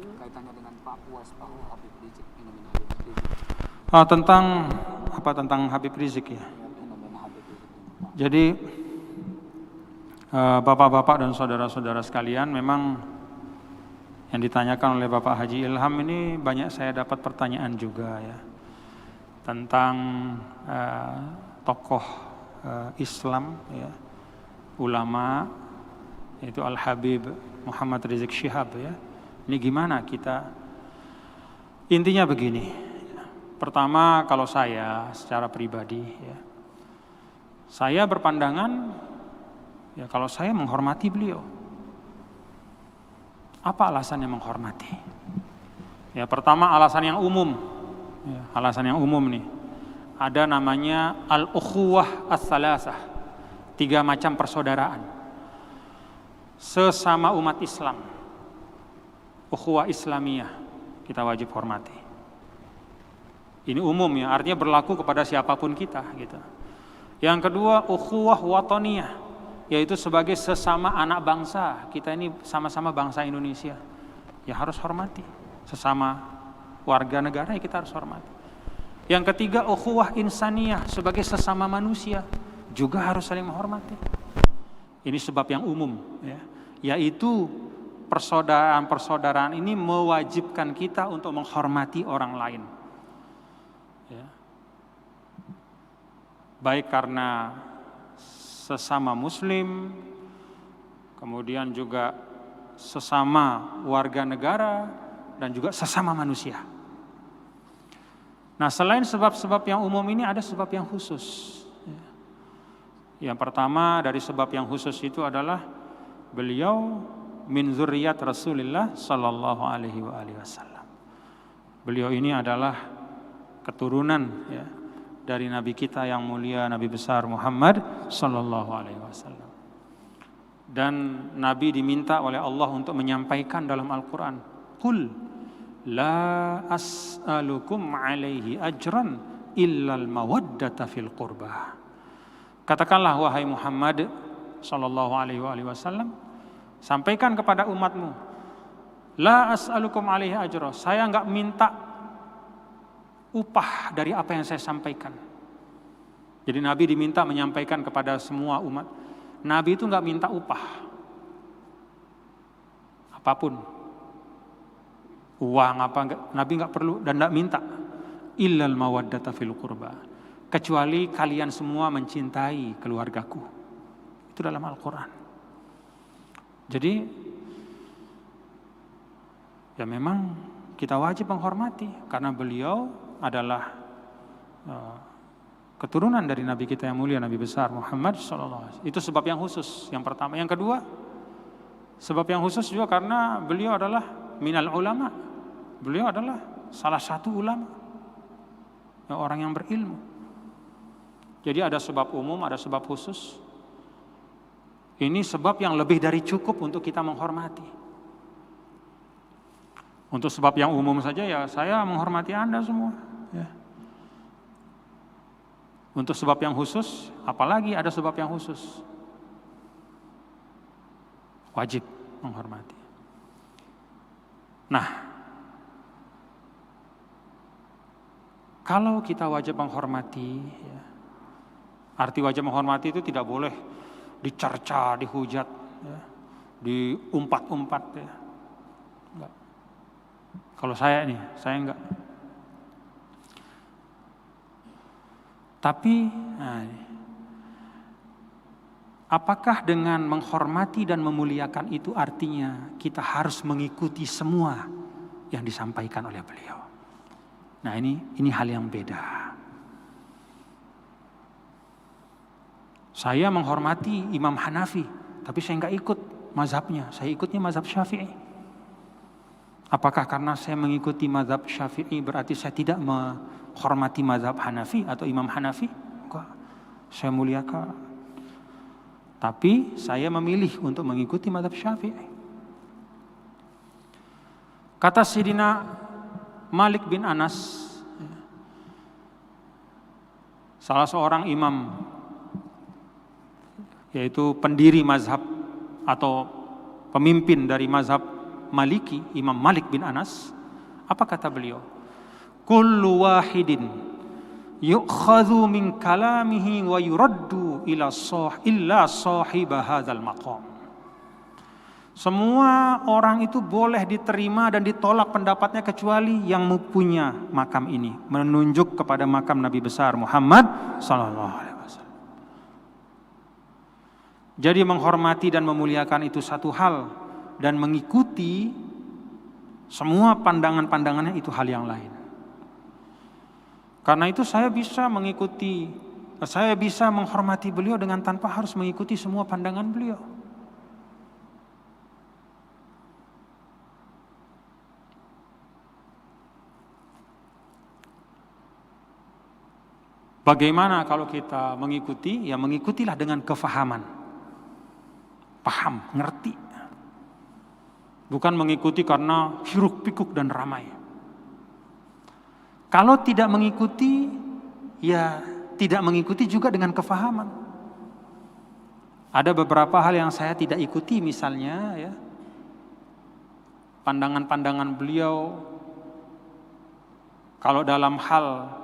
kaitannya dengan Pak Puas, Pak Habib Rizik, fenomena Habib Rizik. Tentang Habib Rizik ya. Ya, fenomena Habib Rizik ini, Pak. Jadi bapak-bapak dan saudara-saudara sekalian, memang yang ditanyakan oleh Bapak Haji Ilham ini banyak saya dapat pertanyaan juga ya, tentang tokoh Islam ya, ulama, yaitu Al-Habib Muhammad Rizik Syihab ya. Ini gimana kita? Intinya begini. Pertama, kalau saya secara pribadi ya, saya berpandangan ya, kalau saya menghormati beliau. Apa alasannya menghormati? Ya, pertama alasan yang umum. Ya, alasan yang umum nih. Ada namanya al-ukhuwah ats-tsalatsah. 3 macam persaudaraan. Sesama umat Islam. Ukhuwah Islamiyah kita wajib hormati. Ini umum ya, artinya berlaku kepada siapapun kita gitu. Yang kedua, ukhuwah wataniyah, yaitu sebagai sesama anak bangsa. Kita ini sama-sama bangsa Indonesia, ya harus hormati. Sesama warga negara ya kita harus hormati. Yang ketiga, ukhuwah insaniyah, sebagai sesama manusia juga harus saling menghormati. Ini sebab yang umum ya, yaitu persaudaraan ini mewajibkan kita untuk menghormati orang lain ya. Baik karena sesama muslim, kemudian juga sesama warga negara, dan juga sesama manusia. Nah, selain sebab-sebab yang umum ini ada sebab yang khusus. Yang pertama dari sebab yang khusus itu adalah beliau min zurriyat Rasulullah sallallahu alaihi wasallam. Beliau ini adalah keturunan ya, dari Nabi kita yang mulia, Nabi besar Muhammad sallallahu alaihi wasallam. Dan Nabi diminta oleh Allah untuk menyampaikan dalam Al-Qur'an, "Qul la as'alukum alaihi ajran illal mawaddata fil qurbah." Katakanlah wahai Muhammad sallallahu alaihi wasallam, sampaikan kepada umatmu, la as'alukum alaihi ajra, saya enggak minta upah dari apa yang saya sampaikan. Jadi Nabi diminta menyampaikan kepada semua umat. Nabi itu enggak minta upah apapun, uang apa enggak, Nabi enggak perlu dan enggak minta. Illal mawaddata fil qurba, kecuali kalian semua mencintai keluargaku. Itu dalam Al-Quran. Jadi ya memang kita wajib menghormati karena beliau adalah keturunan dari Nabi kita yang mulia, Nabi besar Muhammad SAW. Itu sebab yang khusus yang pertama. Yang kedua, sebab yang khusus juga karena beliau adalah minal ulama. Beliau adalah salah satu ulama, orang yang berilmu. Jadi ada sebab umum, ada sebab khusus. Ini sebab yang lebih dari cukup untuk kita menghormati. Untuk sebab yang umum saja ya saya menghormati Anda semua ya. Untuk sebab yang khusus, apalagi ada sebab yang khusus, wajib menghormati. Nah, kalau kita wajib menghormati ya, arti wajib menghormati itu tidak boleh dicerca, dihujat ya, diumpat-umpat ya. Enggak. Kalau saya enggak. Tapi apakah dengan menghormati dan memuliakan itu artinya kita harus mengikuti semua yang disampaikan oleh beliau? Nah, ini hal yang beda. Saya menghormati Imam Hanafi, tapi saya enggak ikut mazhabnya, saya ikutnya mazhab Syafi'i. Apakah karena saya mengikuti mazhab Syafi'i berarti saya tidak menghormati mazhab Hanafi atau Imam Hanafi? Enggak, saya muliakan. Tapi saya memilih untuk mengikuti mazhab Syafi'i. Kata Sayyidina Malik bin Anas, salah seorang imam, yaitu pendiri mazhab atau pemimpin dari mazhab Maliki, Imam Malik bin Anas, apa kata beliau? Kullu wahidin yu'khadhu min kalamihi wa yuraddu illa sahiba hadzal maqam. Semua orang itu boleh diterima dan ditolak pendapatnya kecuali yang mempunyai makam ini, menunjuk kepada makam Nabi besar Muhammad sallallahu alaihi wasallam. Jadi menghormati dan memuliakan itu satu hal, dan mengikuti semua pandangan-pandangannya itu hal yang lain. Karena itu saya bisa menghormati beliau dengan tanpa harus mengikuti semua pandangan beliau. Bagaimana kalau kita mengikuti? Ya mengikutilah dengan kefahaman. Paham, ngerti. Bukan mengikuti karena hiruk pikuk dan ramai. Kalau tidak mengikuti, ya tidak mengikuti juga dengan kefahaman. Ada beberapa hal yang saya tidak ikuti, misalnya ya, pandangan-pandangan beliau kalau dalam hal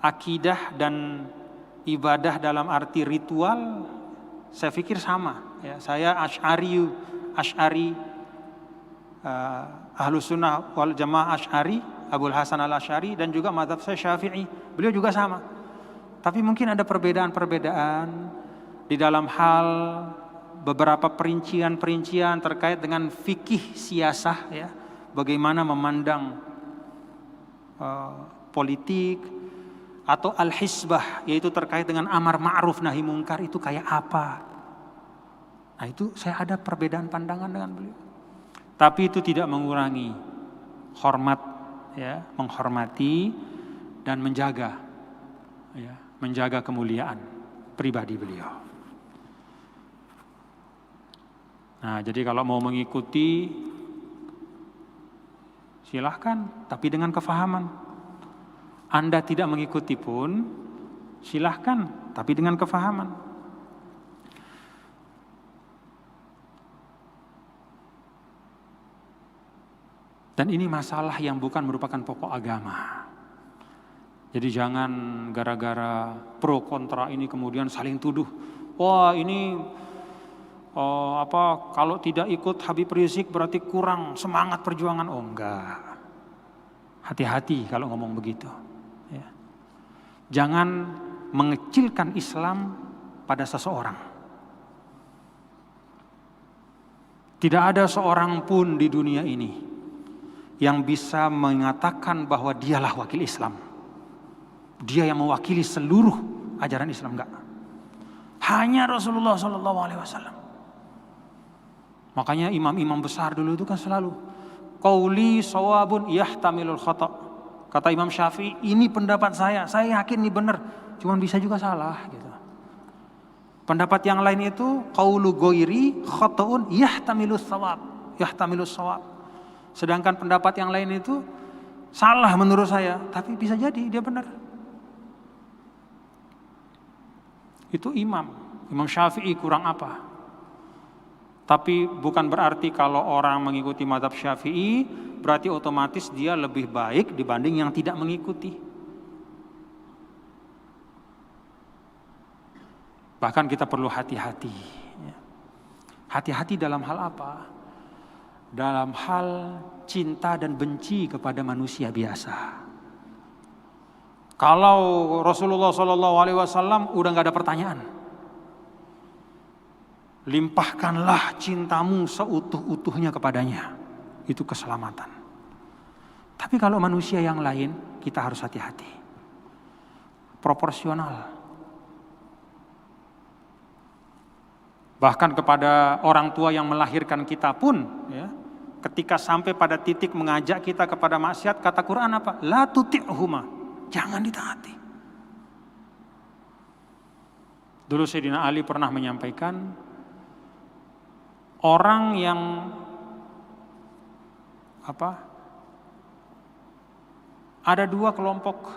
akidah dan ibadah dalam arti ritual, saya pikir sama. Ya, saya Asy'ari, Ahlus Sunnah wal Jamaah Asy'ari, Abul Hasan al-Asy'ari, dan juga mazhab saya Syafi'i. Beliau juga sama. Tapi mungkin ada perbedaan-perbedaan di dalam hal beberapa perincian-perincian terkait dengan fikih siasah, ya, bagaimana memandang politik, atau al-hisbah, yaitu terkait dengan amar ma'ruf nahi mungkar itu kayak apa. Nah itu saya ada perbedaan pandangan dengan beliau. Tapi itu tidak mengurangi hormat, ya, menghormati dan menjaga, ya, menjaga kemuliaan pribadi beliau. Nah jadi kalau mau mengikuti silahkan, tapi dengan kefahaman. Anda tidak mengikuti pun silahkan, tapi dengan kefahaman. Dan ini masalah yang bukan merupakan pokok agama. Jadi jangan gara-gara pro kontra ini kemudian saling tuduh. Wah ini kalau tidak ikut Habib Rizik berarti kurang semangat perjuangan. Oh enggak. Hati-hati kalau ngomong begitu. Ya. Jangan mengecilkan Islam pada seseorang. Tidak ada seorang pun di dunia ini yang bisa mengatakan bahwa dialah wakil Islam. Dia yang mewakili seluruh ajaran Islam, enggak. Hanya Rasulullah SAW. Makanya imam-imam besar dulu itu kan selalu qauli shawabun yahtamilul khata'. Kata Imam Syafi'i, ini pendapat saya yakin ini benar, cuman bisa juga salah gitu. Pendapat yang lain itu qaulu ghairi khata'un yahtamilus shawab. Sedangkan pendapat yang lain itu salah menurut saya, tapi bisa jadi dia benar. Itu Imam Syafi'i kurang apa? Tapi bukan berarti kalau orang mengikuti mazhab Syafi'i berarti otomatis dia lebih baik dibanding yang tidak mengikuti. Bahkan kita perlu hati-hati. Hati-hati dalam hal apa? Dalam hal cinta dan benci kepada manusia biasa. Kalau Rasulullah SAW udah nggak ada pertanyaan, limpahkanlah cintamu seutuh-utuhnya kepadanya, itu keselamatan. Tapi kalau manusia yang lain, kita harus hati-hati, proporsional. Bahkan kepada orang tua yang melahirkan kita pun, ya, ketika sampai pada titik mengajak kita kepada maksiat, kata Quran apa? La tuti'huma, jangan ditaati. Dulu Sayyidina Ali pernah menyampaikan, orang yang ada dua kelompok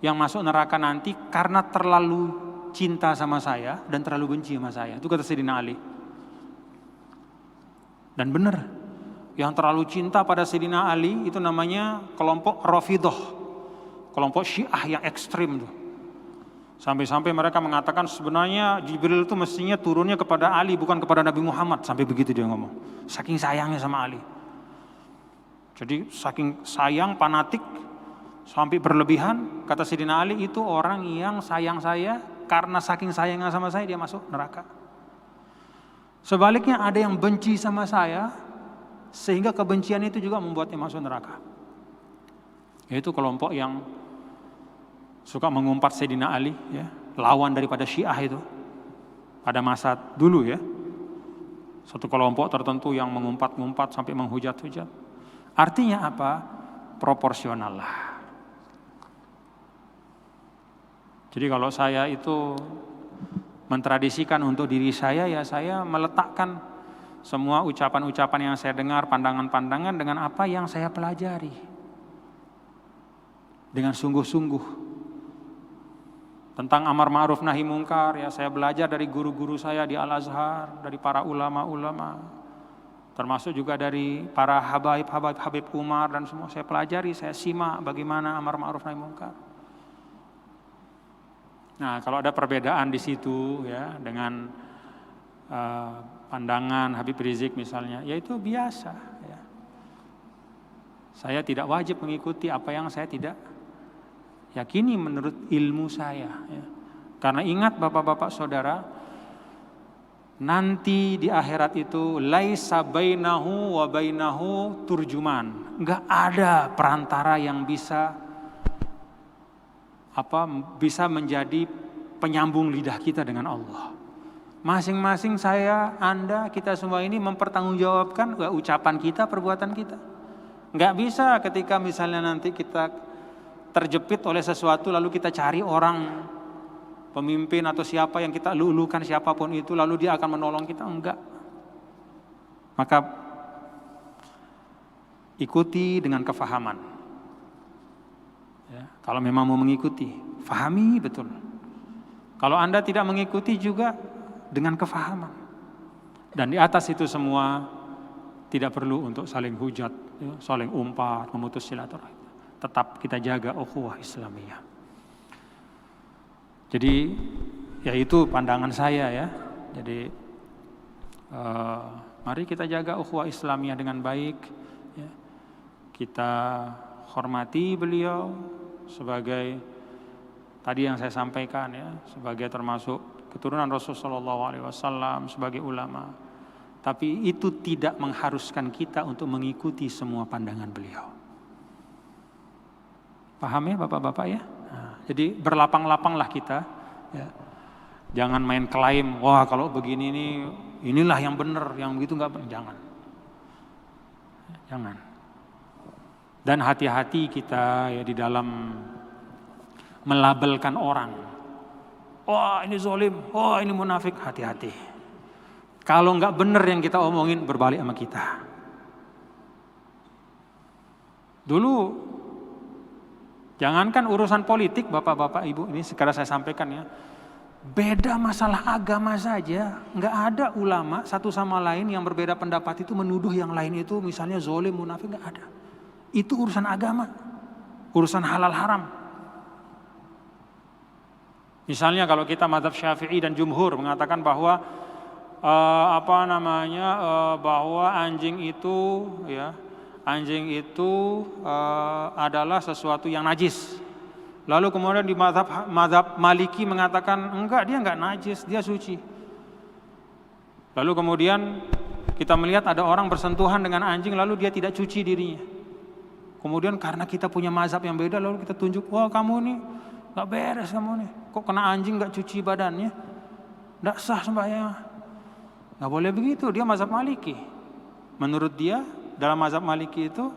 yang masuk neraka nanti karena terlalu cinta sama saya dan terlalu benci sama saya. Itu kata Sayyidina Ali. Dan benar, yang terlalu cinta pada Sayyidina Ali, itu namanya kelompok Rafidhah, kelompok Syiah yang ekstrim tuh. Sampai-sampai mereka mengatakan sebenarnya Jibril itu mestinya turunnya kepada Ali bukan kepada Nabi Muhammad, sampai begitu dia ngomong. Saking sayangnya sama Ali. Jadi saking sayang, fanatik, sampai berlebihan, kata Sayyidina Ali, itu orang yang sayang saya, karena saking sayangnya sama saya dia masuk neraka. Sebaliknya ada yang benci sama saya, sehingga kebencian itu juga membuatnya masuk neraka. Yaitu kelompok yang suka mengumpat Sayyidina Ali, ya, lawan daripada Syiah itu pada masa dulu, ya. Satu kelompok tertentu yang mengumpat-ngumpat sampai menghujat-hujat. Artinya apa? Proporsional lah. Jadi kalau saya itu mentradisikan untuk diri saya, ya saya meletakkan semua ucapan-ucapan yang saya dengar, pandangan-pandangan dengan apa yang saya pelajari dengan sungguh-sungguh. Tentang amar ma'ruf nahi mungkar, ya saya belajar dari guru-guru saya di Al-Azhar, dari para ulama-ulama, termasuk juga dari para Habib Umar dan semua saya pelajari, saya simak bagaimana amar ma'ruf nahi mungkar. Nah, kalau ada perbedaan di situ, ya, dengan pandangan Habib Rizik misalnya, ya itu biasa, ya. Saya tidak wajib mengikuti apa yang saya tidak yakini menurut ilmu saya, ya. Karena ingat bapak-bapak saudara, nanti di akhirat itu laisa bainahu wa bainahu turjuman. Enggak ada perantara yang bisa menjadi penyambung lidah kita dengan Allah. Masing-masing saya, Anda, kita semua ini mempertanggungjawabkan ucapan kita, perbuatan kita. Enggak bisa ketika misalnya nanti kita terjepit oleh sesuatu lalu kita cari orang pemimpin atau siapa yang kita lulukan, siapapun itu, lalu dia akan menolong kita. Enggak. Maka ikuti dengan kefahaman, ya, kalau memang mau mengikuti, fahami betul. Kalau Anda tidak mengikuti juga dengan kefahaman. Dan di atas itu semua tidak perlu untuk saling hujat, ya, saling umpat, memutus silaturahim. Tetap kita jaga ukhuwah Islamiyah. Jadi ya itu pandangan saya, ya. Jadi mari kita jaga ukhuwah Islamiyah dengan baik, ya. Kita hormati beliau sebagai tadi yang saya sampaikan, ya, sebagai termasuk keturunan Rasulullah SAW, sebagai ulama. Tapi itu tidak mengharuskan kita untuk mengikuti semua pandangan beliau. Paham ya bapak-bapak, ya? Nah, jadi berlapang-lapanglah kita, ya. Jangan main klaim, wah kalau begini inilah yang benar, yang begitu enggak benar. Jangan. Dan hati-hati kita, ya, di dalam melabelkan orang. Wah ini zalim, wah ini munafik, hati-hati. Kalau enggak benar yang kita omongin, berbalik sama kita. Dulu jangankan urusan politik, bapak-bapak, ibu, ini sekarang saya sampaikan, ya. Beda masalah agama saja, nggak ada ulama satu sama lain yang berbeda pendapat itu menuduh yang lain itu misalnya zalim, munafik, nggak ada. Itu urusan agama, urusan halal haram. Misalnya kalau kita mazhab Syafi'i dan jumhur mengatakan bahwa bahwa anjing itu, ya, anjing itu adalah sesuatu yang najis. Lalu kemudian di mazhab Maliki mengatakan enggak, dia enggak najis, dia suci. Lalu kemudian kita melihat ada orang bersentuhan dengan anjing lalu dia tidak cuci dirinya. Kemudian karena kita punya mazhab yang beda lalu kita tunjuk, wah kamu nih enggak beres, kamu nih kok kena anjing enggak cuci badannya, enggak sah sembahyang. Enggak boleh begitu, dia mazhab Maliki. Menurut dia dalam mazhab Maliki itu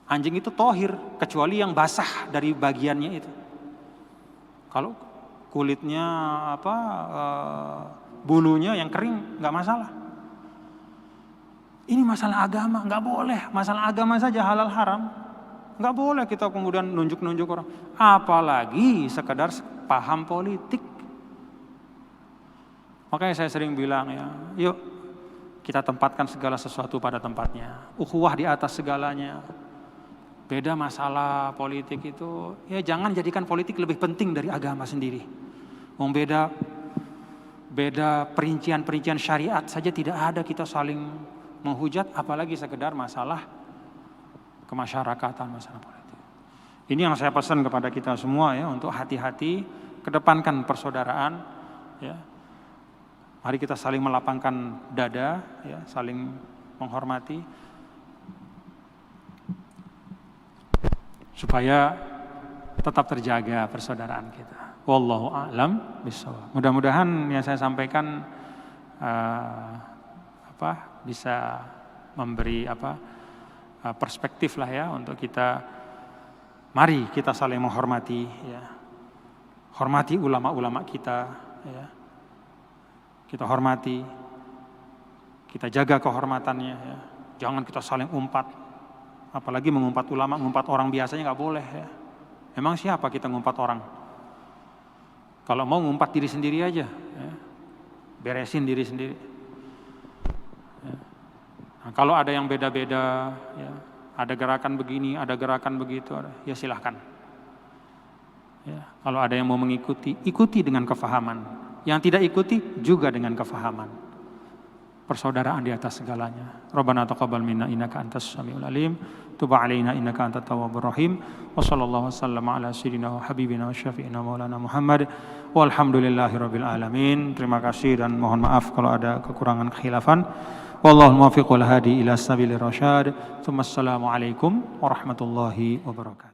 anjing itu tohir kecuali yang basah dari bagiannya itu. Kalau kulitnya bulunya yang kering nggak masalah. Ini masalah agama, nggak boleh. Masalah agama saja halal haram, nggak boleh kita kemudian nunjuk-nunjuk orang. Apalagi sekedar paham politik. Makanya saya sering bilang, ya, yuk kita tempatkan segala sesuatu pada tempatnya. Ukhuwah di atas segalanya. Beda masalah politik itu, ya jangan jadikan politik lebih penting dari agama sendiri. Beda perincian-perincian syariat saja tidak ada, kita saling menghujat, apalagi sekedar masalah kemasyarakatan, masalah politik. Ini yang saya pesan kepada kita semua ya, untuk hati-hati, kedepankan persaudaraan ya. Mari kita saling melapangkan dada ya, saling menghormati supaya tetap terjaga persaudaraan kita. Wallahu a'lam bishawab. Mudah-mudahan yang saya sampaikan bisa memberi perspektif lah ya untuk kita. Mari kita saling menghormati ya. Hormati ulama-ulama kita ya. Kita hormati, kita jaga kehormatannya ya. Jangan kita saling umpat. Apalagi mengumpat ulama, mengumpat orang biasanya nggak boleh ya. Emang siapa kita ngumpat orang? Kalau mau ngumpat diri sendiri aja, ya. Beresin diri sendiri. Ya. Nah, kalau ada yang beda-beda, ya. Ada gerakan begini, ada gerakan begitu, ya silahkan. Ya. Kalau ada yang mau mengikuti, ikuti dengan kefahaman. Yang tidak ikuti juga dengan kefahaman. Persaudaraan di atas segalanya. Rabbana taqabbal minna innaka antas samiul alim, tub alaina innaka antat tawwabur rahim. Wa sallallahu wasallam ala sayyidina wa habibina wa syafi'ina maulana Muhammad. Walhamdulillahirabbil alamin. Terima kasih dan mohon maaf kalau ada kekurangan kekhilafan. Wallahul muwaffiq wal hadi ila sabilir rasyad. Assalamualaikum warahmatullahi wabarakatuh.